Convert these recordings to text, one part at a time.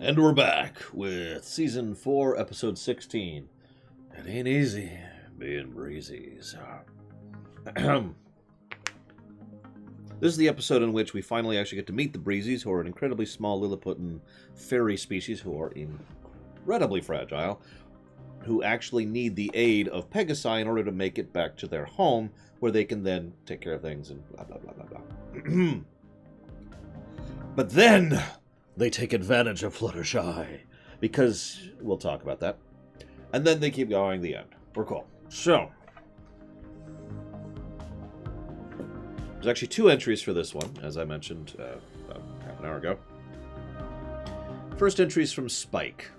And we're back with Season 4, Episode 16. It ain't easy being Breezies. This is the episode in which we finally actually get to meet the Breezies, who are an incredibly small Lilliputian fairy species who are incredibly fragile, who actually need the aid of Pegasi in order to make it back to their home, where they can then take care of things and blah, blah, blah, blah, blah. But then they take advantage of Fluttershy, because we'll talk about that. And then they keep going, the end. We're cool. So, there's actually 2 entries for this one, as I mentioned about half an hour ago. First entry is from Spike.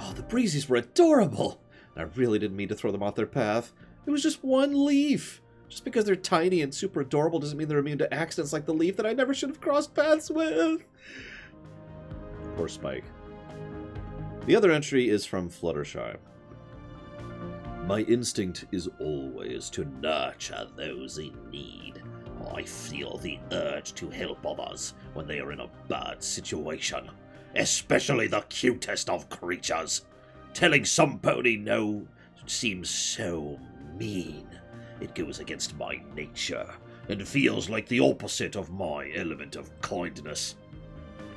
Oh, the Breezies were adorable! I really didn't mean to throw them off their path. It was just one leaf. Just because they're tiny and super adorable doesn't mean they're immune to accidents like the leaf that I never should have crossed paths with. Poor Spike. The other entry is from Fluttershy. My instinct is always to nurture those in need. I feel the urge to help others when they are in a bad situation. Especially the cutest of creatures. Telling some pony no seems so mean. It goes against my nature, and feels like the opposite of my element of kindness.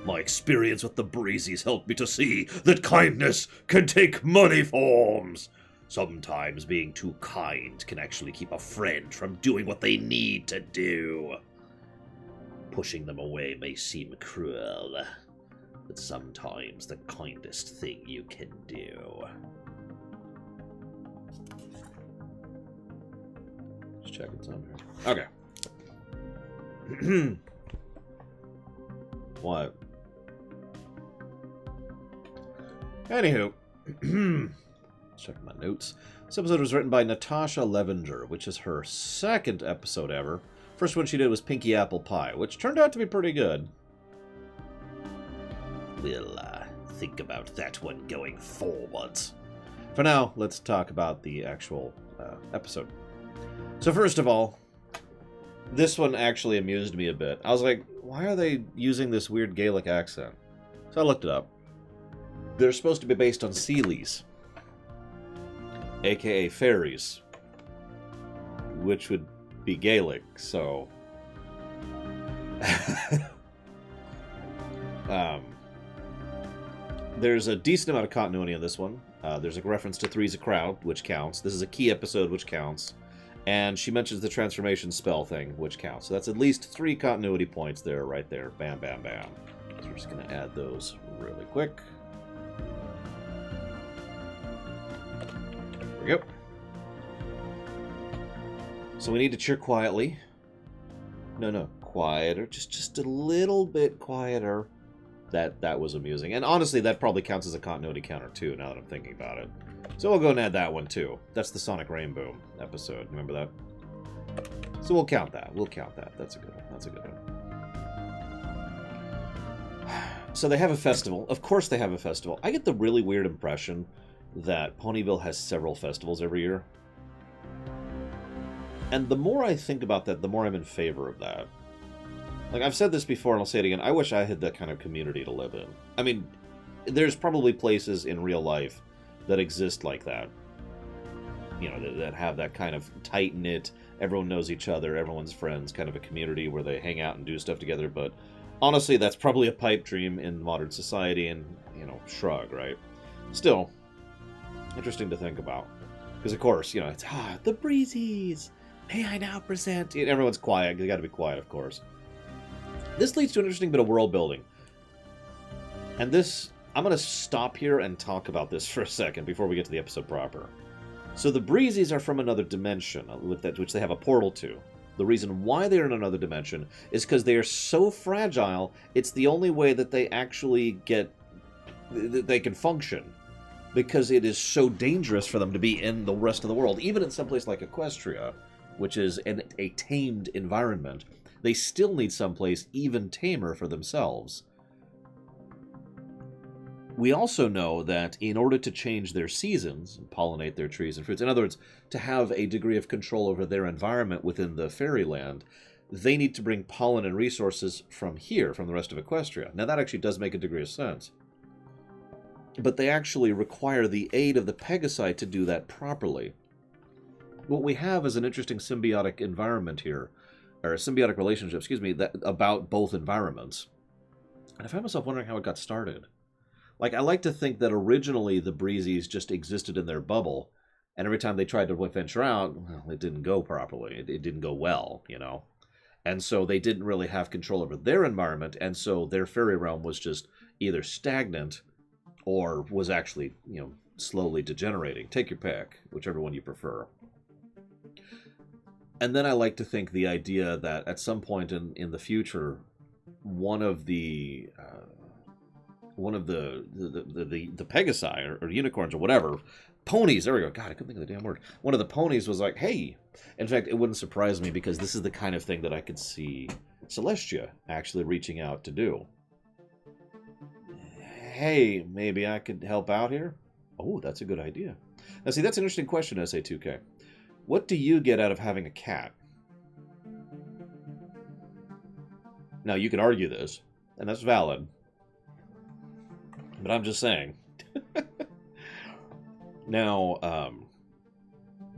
My experience with the Breezies helped me to see that kindness can take many forms. Sometimes being too kind can actually keep a friend from doing what they need to do. Pushing them away may seem cruel, but sometimes the kindest thing you can do. Checking something here. Okay. What? Anywho. Check my notes. This episode was written by Natasha Levenger, which is her 2nd episode ever. First one she did was Pinky Apple Pie, which turned out to be pretty good. We'll think about that one going forwards. For now, let's talk about the actual episode. So first of all, this one actually amused me a bit. I was like, why are they using this weird Gaelic accent? So I looked it up. They're supposed to be based on Sealies, aka fairies, which would be Gaelic, so... There's a decent amount of continuity in this one. There's a reference to Three's a Crowd, which counts. This is a key episode, which counts. And she mentions the transformation spell thing, which counts. So that's at least 3 continuity points there, right there. Bam, bam, bam. So we're just going to add those really quick. There we go. So we need to cheer quietly. No, quieter. Just a little bit quieter. That was amusing. And honestly, that probably counts as a continuity counter, too, now that I'm thinking about it. So we'll go and add that one, too. That's the Sonic Rainbow episode. Remember that? So we'll count that. That's a good one. So they have a festival. Of course they have a festival. I get the really weird impression that Ponyville has several festivals every year. And the more I think about that, the more I'm in favor of that. Like, I've said this before, and I'll say it again. I wish I had that kind of community to live in. I mean, there's probably places in real life that exist like that. You know, that have that kind of tight-knit, everyone knows each other, everyone's friends, kind of a community where they hang out and do stuff together. But honestly, that's probably a pipe dream in modern society and, you know, shrug, right? Still, interesting to think about. Because, of course, you know, it's, the Breezies! May I now present... And everyone's quiet. You gotta be quiet, of course. This leads to an interesting bit of world building. And this... I'm going to stop here and talk about this for a second before we get to the episode proper. So the Breezies are from another dimension, which they have a portal to. The reason why they're in another dimension is because they are so fragile, it's the only way that they actually they can function. Because it is so dangerous for them to be in the rest of the world. Even in some place like Equestria, which is a tamed environment, they still need someplace even tamer for themselves. We also know that in order to change their seasons, and pollinate their trees and fruits, in other words, to have a degree of control over their environment within the fairyland, they need to bring pollen and resources from here, from the rest of Equestria. Now, that actually does make a degree of sense. But they actually require the aid of the Pegasi to do that properly. What we have is an interesting symbiotic environment here, or a symbiotic relationship, excuse me, about both environments. And I found myself wondering how it got started. Like, I like to think that originally the Breezies just existed in their bubble, and every time they tried to venture out, well, it didn't go properly. It didn't go well, you know? And so they didn't really have control over their environment, and so their fairy realm was just either stagnant or was actually, you know, slowly degenerating. Take your pick, whichever one you prefer. And then I like to think the idea that at some point in the future, one of the Pegasi or unicorns or whatever, ponies, there we go. God, I couldn't think of the damn word. One of the ponies was like, hey. In fact, it wouldn't surprise me because this is the kind of thing that I could see Celestia actually reaching out to do. Hey, maybe I could help out here? Oh, that's a good idea. Now, see, that's an interesting question, SA2K. What do you get out of having a cat? Now, you can argue this, and that's valid. But I'm just saying. Now,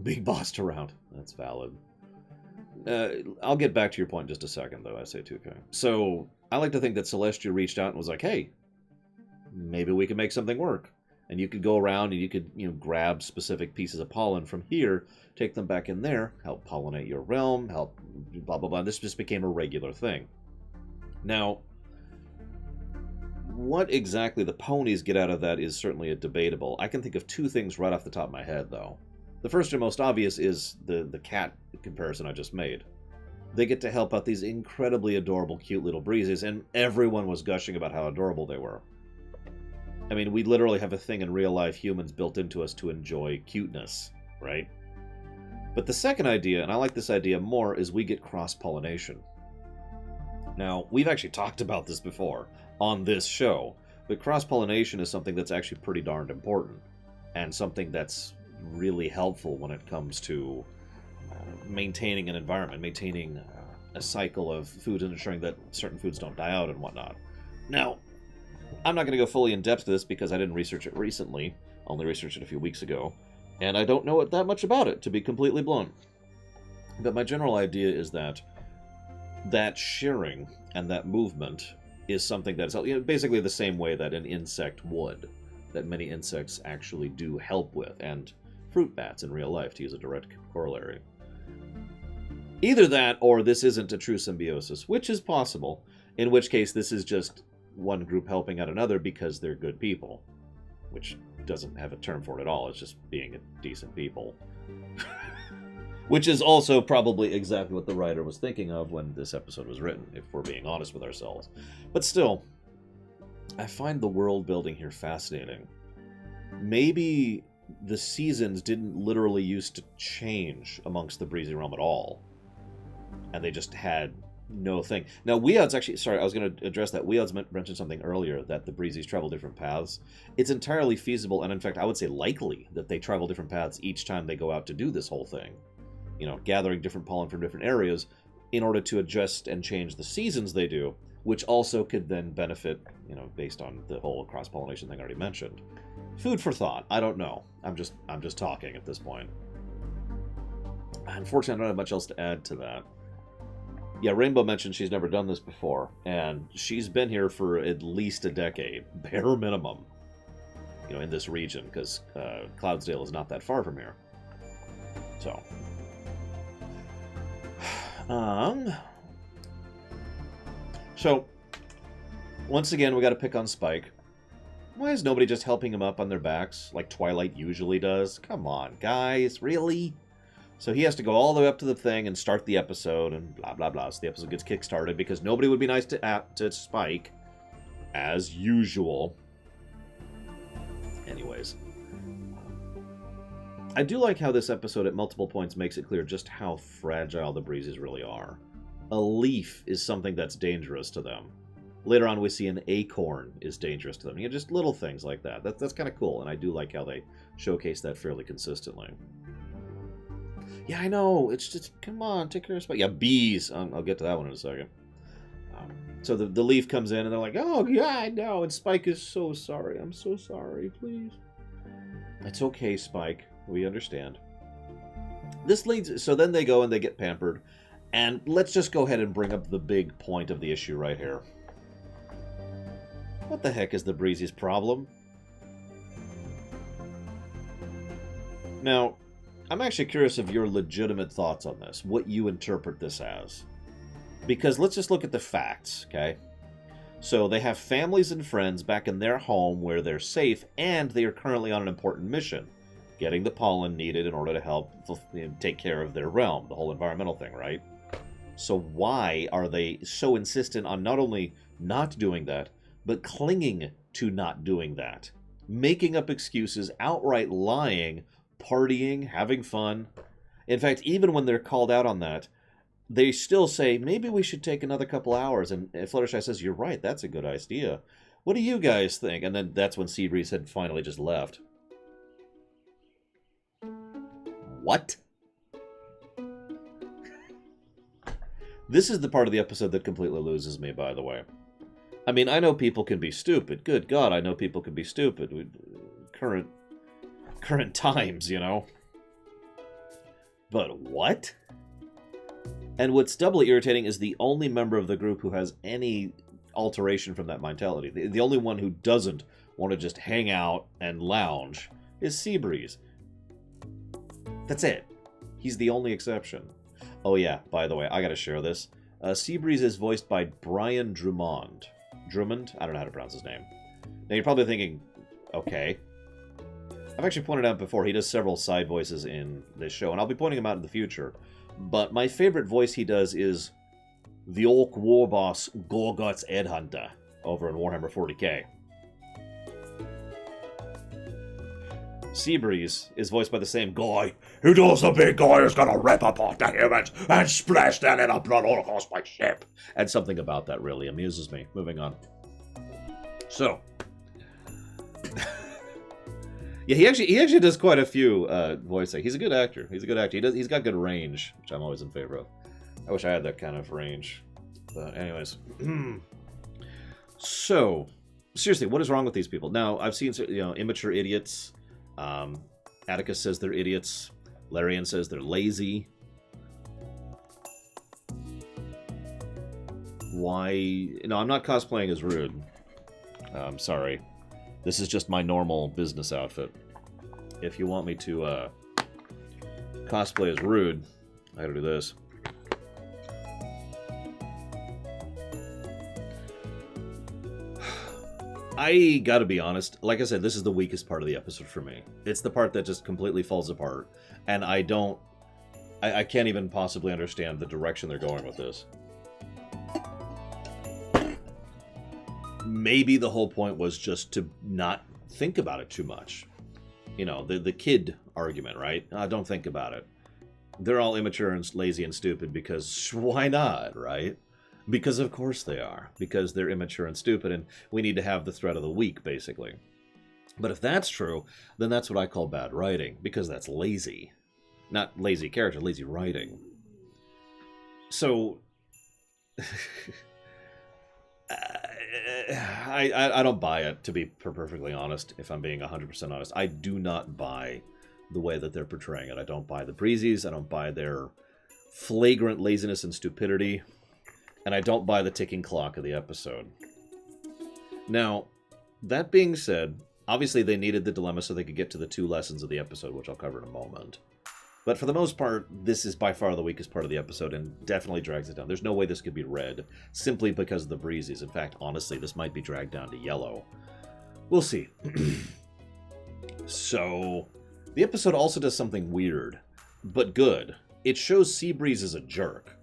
big bossed around. That's valid. I'll get back to your point in just a second, though, SA2K. So, I like to think that Celestia reached out and was like, hey, maybe we can make something work. And you could go around and you could, you know, grab specific pieces of pollen from here, take them back in there, help pollinate your realm, help blah, blah, blah. This just became a regular thing. Now, what exactly the ponies get out of that is certainly a debatable. I can think of two things right off the top of my head, though. The first and most obvious is the cat comparison I just made. They get to help out these incredibly adorable, cute little Breezies, and everyone was gushing about how adorable they were. I mean, we literally have a thing in real life, humans built into us to enjoy cuteness, right? But the second idea, and I like this idea more, is we get cross-pollination. Now, we've actually talked about this before on this show, but cross-pollination is something that's actually pretty darned important, and something that's really helpful when it comes to maintaining an environment, maintaining a cycle of food, and ensuring that certain foods don't die out and whatnot. Now, I'm not going to go fully in depth to this because I didn't research it recently, only researched it a few weeks ago, and I don't know that much about it, to be completely blunt. But my general idea is that sharing and that movement is something that's, you know, basically the same way that an insect would, that many insects actually do help with, and fruit bats in real life, to use a direct corollary. Either that, or this isn't a true symbiosis, which is possible, in which case this is just one group helping out another because they're good people, which doesn't have a term for it at all. It's just being a decent people. Which is also probably exactly what the writer was thinking of when this episode was written, if we're being honest with ourselves. But still, I find the world building here fascinating. Maybe the seasons didn't literally used to change amongst the Breezy realm at all, and they just had no thing. Now, Weod's actually... Sorry, I was going to address that. Weod's mentioned something earlier, that the Breezies travel different paths. It's entirely feasible, and in fact, I would say likely, that they travel different paths each time they go out to do this whole thing. You know, gathering different pollen from different areas in order to adjust and change the seasons they do, which also could then benefit, you know, based on the whole cross-pollination thing I already mentioned. Food for thought. I don't know. I'm just talking at this point. Unfortunately, I don't have much else to add to that. Yeah, Rainbow mentioned she's never done this before, and she's been here for at least a decade, bare minimum, you know, in this region, because Cloudsdale is not that far from here. So, once again, we got to pick on Spike. Why is nobody just helping him up on their backs, like Twilight usually does? Come on, guys, really? So he has to go all the way up to the thing and start the episode and blah, blah, blah. So the episode gets kickstarted because nobody would be nice to Spike, as usual. Anyways. I do like how this episode at multiple points makes it clear just how fragile the Breezes really are. A leaf is something that's dangerous to them. Later on we see an acorn is dangerous to them. You know, just little things like that. That's kind of cool, and I do like how they showcase that fairly consistently. Yeah, I know. It's just, come on, take care of Spike. Yeah, bees. I'll get to that one in a second. So the leaf comes in, and they're like, oh, yeah, I know. And Spike is so sorry. I'm so sorry, please. It's okay, Spike. We understand. This leads... So then they go and they get pampered. And let's just go ahead and bring up the big point of the issue right here. What the heck is the Breezies' problem? Now, I'm actually curious of your legitimate thoughts on this. What you interpret this as. Because let's just look at the facts, okay? So they have families and friends back in their home where they're safe, and they are currently on an important mission. Getting the pollen needed in order to help take care of their realm. The whole environmental thing, right? So why are they so insistent on not only not doing that, but clinging to not doing that? Making up excuses, outright lying, partying, having fun. In fact, even when they're called out on that, they still say, maybe we should take another couple hours. And Fluttershy says, you're right, that's a good idea. What do you guys think? And then that's when Seabreeze had finally just left. What? This is the part of the episode that completely loses me, by the way. I mean, I know people can be stupid. Good God, I know people can be stupid. Current times, you know. But what? And what's doubly irritating is the only member of the group who has any alteration from that mentality. The only one who doesn't want to just hang out and lounge is Seabreeze. That's it. He's the only exception. Oh yeah, by the way, I gotta share this. Seabreeze is voiced by Brian Drummond. Drummond? I don't know how to pronounce his name. Now you're probably thinking, okay. I've actually pointed out before, he does several side voices in this show, and I'll be pointing him out in the future. But my favorite voice he does is the Orc War Boss Gorgot's Headhunter over in Warhammer 40k. Seabreeze is voiced by the same guy who does the big guy who's gonna rip apart the humans and splash their little blood all across my ship. And something about that really amuses me. Moving on. So... yeah, he actually does quite a few voicing. He's a good actor. He's got good range, which I'm always in favor of. I wish I had that kind of range. But anyways. So, seriously, what is wrong with these people? Now, I've seen, immature idiots. Atticus says they're idiots. Larian says they're lazy. Why? No, I'm not cosplaying as Rude. I'm sorry. This is just my normal business outfit. If you want me to cosplay as Rude, I gotta do this. I gotta be honest, like I said, this is the weakest part of the episode for me. It's the part that just completely falls apart, and I can't even possibly understand the direction they're going with this. Maybe the whole point was just to not think about it too much. You know, the kid argument, right? Don't think about it. They're all immature and lazy and stupid because why not, right? Because of course they are. Because they're immature and stupid, and we need to have the threat of the week, basically. But if that's true, then that's what I call bad writing, because that's lazy. Not lazy character, lazy writing. So... I don't buy it, to be perfectly honest, if I'm being 100% honest. I do not buy the way that they're portraying it. I don't buy the Breezies, I don't buy their flagrant laziness and stupidity, and I don't buy the ticking clock of the episode. Now, that being said, obviously they needed the dilemma so they could get to the 2 lessons of the episode, which I'll cover in a moment. But for the most part, this is by far the weakest part of the episode and definitely drags it down. There's no way this could be red simply because of the Breezies. In fact, honestly, this might be dragged down to yellow. We'll see. So, the episode also does something weird, but good. It shows Seabreeze as a jerk.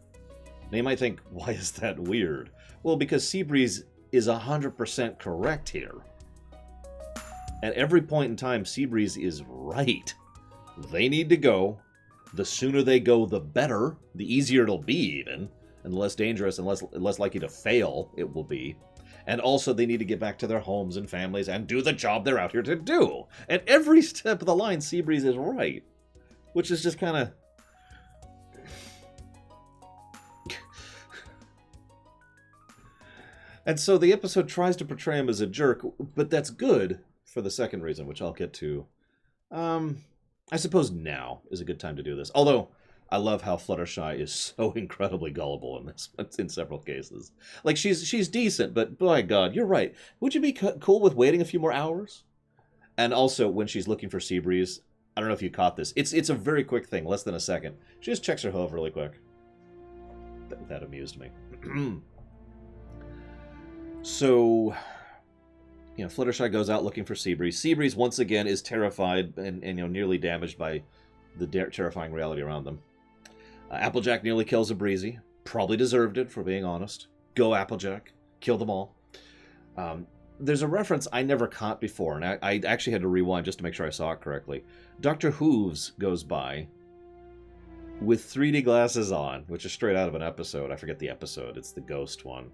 Now you might think, why is that weird? Well, because Seabreeze is 100% correct here. At every point in time, Seabreeze is right. They need to go. The sooner they go, the better. The easier it'll be, even. And the less dangerous and less likely to fail it will be. And also, they need to get back to their homes and families and do the job they're out here to do. At every step of the line, Seabreeze is right. Which is just kind of... And so the episode tries to portray him as a jerk, but that's good for the second reason, which I'll get to. I suppose now is a good time to do this. Although, I love how Fluttershy is so incredibly gullible in this, in several cases. Like, she's decent, but by God, you're right. Would you be cool with waiting a few more hours? And also, when she's looking for Seabreeze, I don't know if you caught this. It's a very quick thing, less than a second. She just checks her hoof really quick. That amused me. So, you know, Fluttershy goes out looking for Seabreeze. Seabreeze, once again, is terrified and you know, nearly damaged by the terrifying reality around them. Applejack nearly kills a Breezy. Probably deserved it, for being honest. Go, Applejack. Kill them all. There's a reference I never caught before, and I actually had to rewind just to make sure I saw it correctly. Dr. Hooves goes by with 3D glasses on, which is straight out of an episode. I forget the episode. It's the ghost one.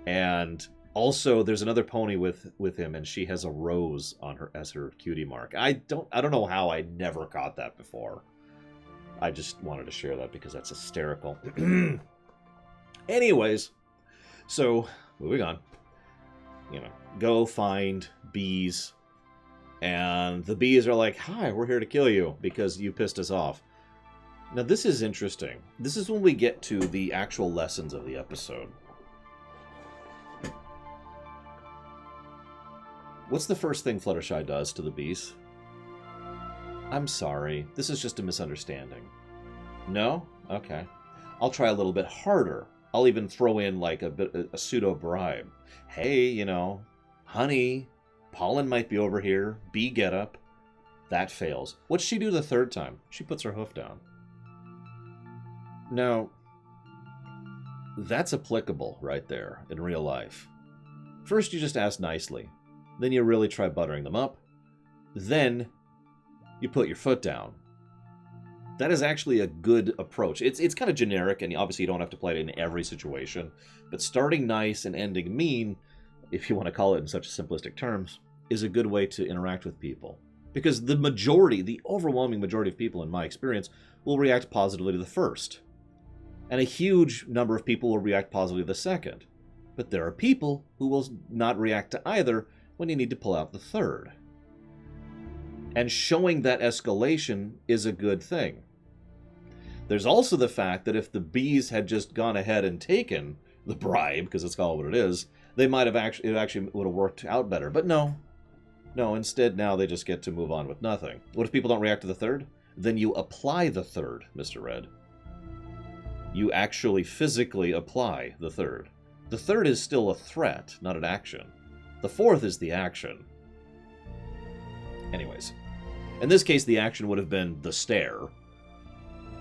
And also, there's another pony with him, and she has a rose on her as her cutie mark. I don't know how I never caught that before. I just wanted to share that because that's hysterical. Anyways, so moving on. You know, go find bees, and the bees are like, "Hi, we're here to kill you because you pissed us off." Now, this is interesting. This is when we get to the actual lessons of the episode. What's the first thing Fluttershy does to the bees? I'm sorry. This is just a misunderstanding. No? Okay. I'll try a little bit harder. I'll even throw in like a pseudo bribe. Hey, you know, honey, pollen might be over here. Bee get up. That fails. What's she do the third time? She puts her hoof down. Now, that's applicable right there in real life. First, you just ask nicely. Then you really try buttering them up. Then you put your foot down. That is actually a good approach. It's kind of generic, and obviously you don't have to play it in every situation. But starting nice and ending mean, if you want to call it in such simplistic terms, is a good way to interact with people. Because the overwhelming majority of people, in my experience, will react positively to the first. And a huge number of people will react positively to the second. But there are people who will not react to either when you need to pull out the third. And showing that escalation is a good thing. There's also the fact that if the bees had just gone ahead and taken the bribe, because it's called what it is, they might have it actually would have worked out better. But no. No, instead now they just get to move on with nothing. What if people don't react to the third? Then you apply the third, Mr. Red. You actually physically apply the third. The third is still a threat, not an action. The fourth is the action. Anyways, in this case, the action would have been the stare.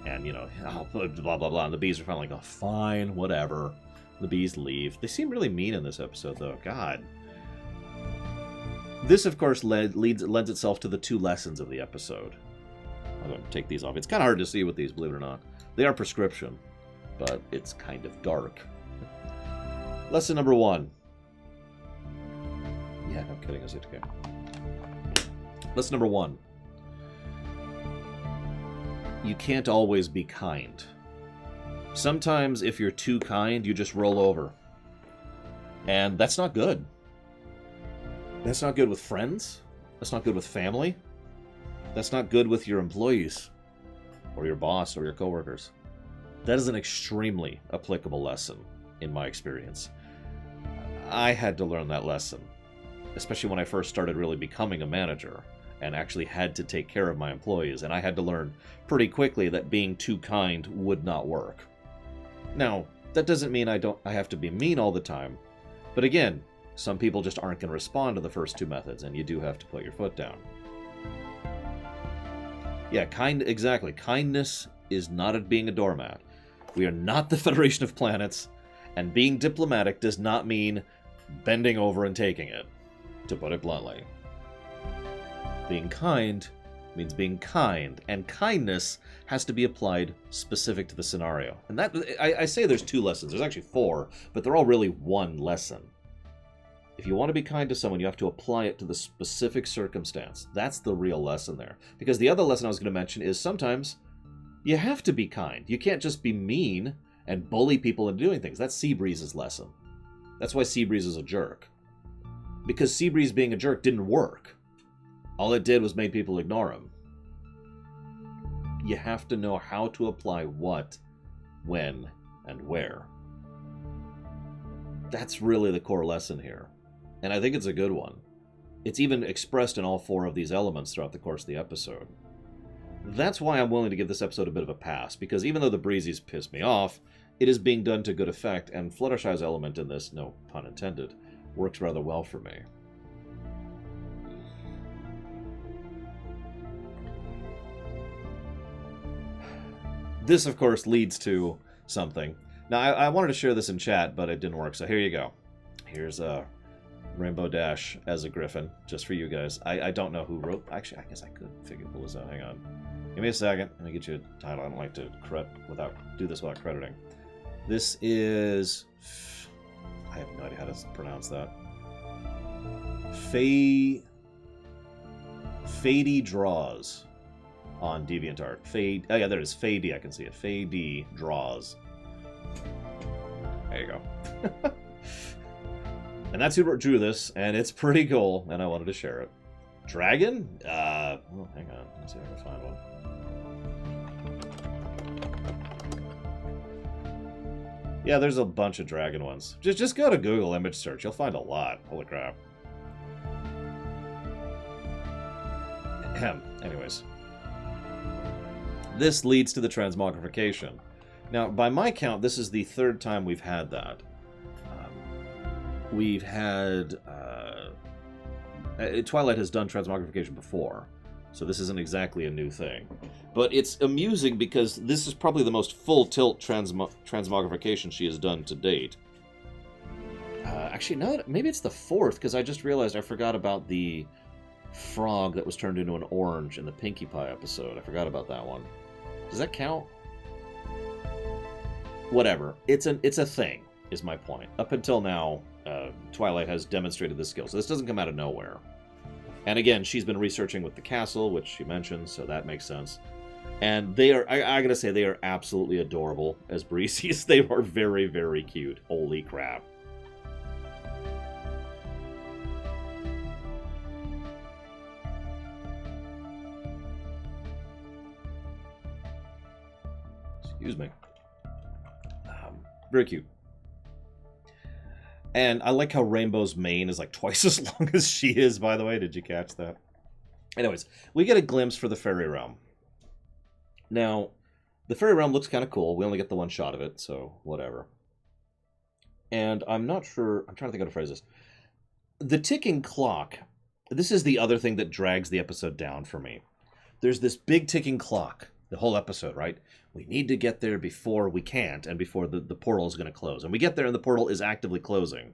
And, you know, blah, blah, blah. And the bees are finally like, oh, fine, whatever. The bees leave. They seem really mean in this episode, though. God. This, of course, lends itself to the two lessons of the episode. I'm going to take these off. It's kind of hard to see with these, believe it or not. They are prescription, but it's kind of dark. Lesson number 1. Yeah, no kidding, is it okay? Lesson number 1. You can't always be kind. Sometimes, if you're too kind, you just roll over. And that's not good. That's not good with friends. That's not good with family. That's not good with your employees, or your boss, or your coworkers. That is an extremely applicable lesson, in my experience. I had to learn that lesson, especially when I first started really becoming a manager and actually had to take care of my employees, and I had to learn pretty quickly that being too kind would not work. Now, that doesn't mean I have to be mean all the time, but again, some people just aren't going to respond to the first two methods, and you do have to put your foot down. Yeah, exactly. Kindness is not being a doormat. We are not the Federation of Planets, and being diplomatic does not mean bending over and taking it, to put it bluntly. Being kind means being kind, and kindness has to be applied specific to the scenario. And that I say there's 2 lessons. There's actually 4, but they're all really one lesson. If you want to be kind to someone, you have to apply it to the specific circumstance. That's the real lesson there. Because the other lesson I was going to mention is sometimes you have to be kind. You can't just be mean and bully people into doing things. That's Seabreeze's lesson. That's why Seabreeze is a jerk. Because Seabreeze being a jerk didn't work. All it did was make people ignore him. You have to know how to apply what, when, and where. That's really the core lesson here. And I think it's a good one. It's even expressed in all 4 of these elements throughout the course of the episode. That's why I'm willing to give this episode a bit of a pass, because even though the Breezies pissed me off, it is being done to good effect, and Fluttershy's element in this, no pun intended, works rather well for me. This, of course, leads to something. Now, I wanted to share this in chat, but it didn't work, so here you go. Here's Rainbow Dash as a griffin, just for you guys. I don't know who wrote... Actually, I guess I could figure this out. Hang on. Give me a second. Let me get you a title. I don't like to do this without crediting. This is... I have no idea how to pronounce that. Fady Draws on DeviantArt. Oh yeah, there it is. Fady, I can see it. Fady Draws. There you go. And that's who drew this, and it's pretty cool, and I wanted to share it. Dragon? Well, hang on. Let's see if I can find one. Yeah, there's a bunch of dragon ones. Just go to Google image search. You'll find a lot. Holy crap. Anyways. This leads to the transmogrification. Now, by my count, this is the 3rd time we've had that. We've had... Twilight has done transmogrification before, so this isn't exactly a new thing. But it's amusing because this is probably the most full-tilt transmogrification she has done to date. Actually, no, maybe it's the 4th, because I just realized I forgot about the frog that was turned into an orange in the Pinkie Pie episode. I forgot about that one. Does that count? Whatever. It's a thing, is my point. Up until now, Twilight has demonstrated this skill, so this doesn't come out of nowhere. And again, she's been researching with the castle, which she mentioned, so that makes sense. And they are, I gotta say, they are absolutely adorable as Breezies. They are very, very cute. Holy crap. Excuse me. Very cute. And I like how Rainbow's mane is like twice as long as she is, by the way. Did you catch that? Anyways, we get a glimpse for the Fairy Realm. Now, the Fairy Realm looks kind of cool. We only get the one shot of it, so whatever. And I'm not sure... I'm trying to think how to phrase this. The ticking clock... This is the other thing that drags the episode down for me. There's this big ticking clock, the whole episode, right? We need to get there before we can't, and before the portal is going to close. And we get there, and the portal is actively closing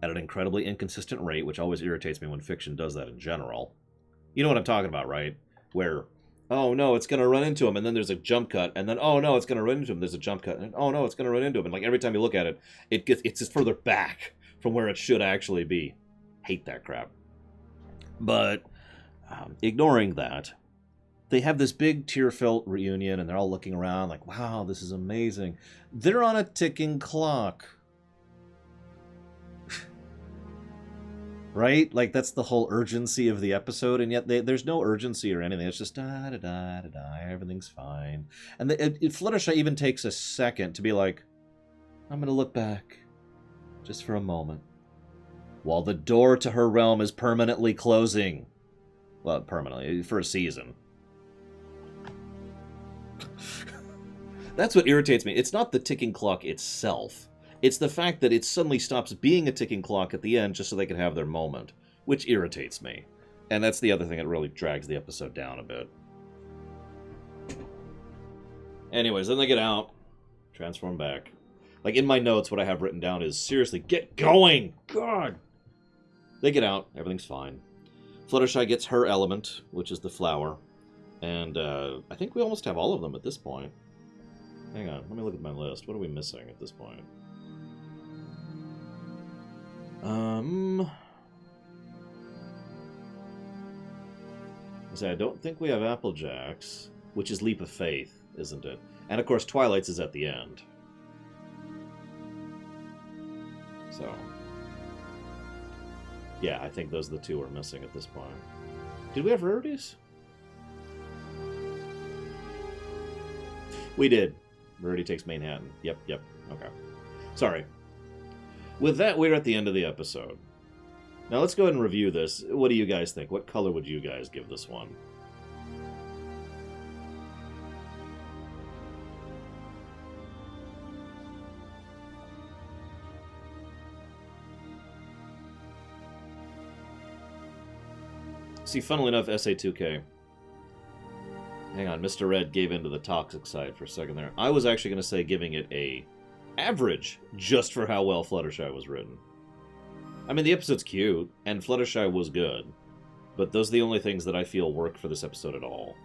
at an incredibly inconsistent rate, which always irritates me when fiction does that in general. You know what I'm talking about, right? Where, oh no, it's going to run into him, and then there's a jump cut, and then, oh no, it's going to run into him, there's a jump cut, and oh no, it's going to run into him. And like every time you look at it, it's just further back from where it should actually be. Hate that crap. But ignoring that, they have this big tear-filled reunion, and they're all looking around like, wow, this is amazing. They're on a ticking clock. Right? Like, that's the whole urgency of the episode, and yet there's no urgency or anything. It's just da-da-da-da-da, everything's fine. And Fluttershy even takes a second to be like, I'm going to look back just for a moment. While the door to her realm is permanently closing. Well, permanently, for a season. That's what irritates me. It's not the ticking clock itself. It's the fact that it suddenly stops being a ticking clock at the end just so they can have their moment, which irritates me. And that's the other thing that really drags the episode down a bit. Anyways, then they get out, transform back. Like, in my notes, what I have written down is, seriously, get going! God! They get out, everything's fine. Fluttershy gets her element, which is the flower. And I think we almost have all of them at this point. Hang on, let me look at my list. What are we missing at this point? I don't think we have Applejack's, which is Leap of Faith, isn't it? And of course, Twilight's is at the end. So, yeah, I think those are the two we're missing at this point. Did we have rarities? We did. Rarity takes Manhattan. Yep. Okay. Sorry. With that, we're at the end of the episode. Now let's go ahead and review this. What do you guys think? What color would you guys give this one? See, funnily enough, SA2K. Hang on, Mr. Red gave into the toxic side for a second there. I was actually going to say giving it a average, just for how well Fluttershy was written. I mean, the episode's cute, and Fluttershy was good, but those are the only things that I feel work for this episode at all.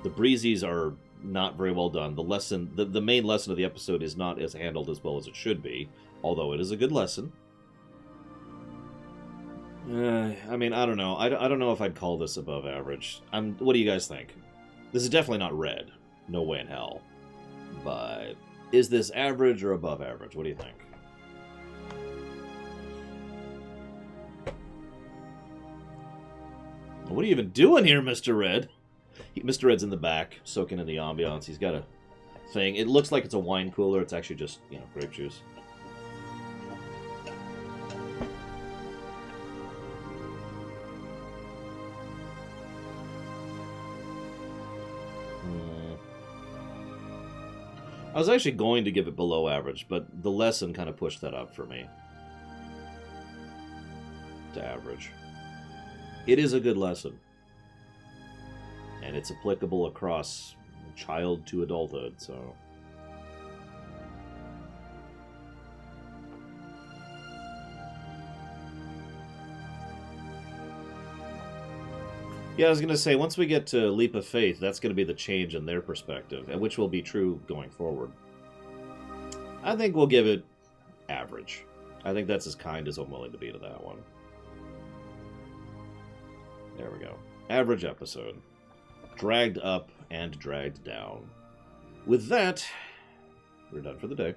The Breezies are not very well done. The lesson, the main lesson of the episode is not as handled as well as it should be, although it is a good lesson. I mean, I don't know. I don't know if I'd call this above average. What do you guys think? This is definitely not red. No way in hell. But is this average or above average? What do you think? What are you even doing here, Mr. Red? Mr. Red's in the back, soaking in the ambiance. He's got a thing. It looks like it's a wine cooler. It's actually just, grape juice. I was actually going to give it below average, but the lesson kind of pushed that up for me. To average. It is a good lesson. And it's applicable across child to adulthood, so... Yeah, I was going to say, once we get to Leap of Faith, that's going to be the change in their perspective, and which will be true going forward. I think we'll give it average. I think that's as kind as I'm willing to be to that one. There we go. Average episode. Dragged up and dragged down. With that, we're done for the day.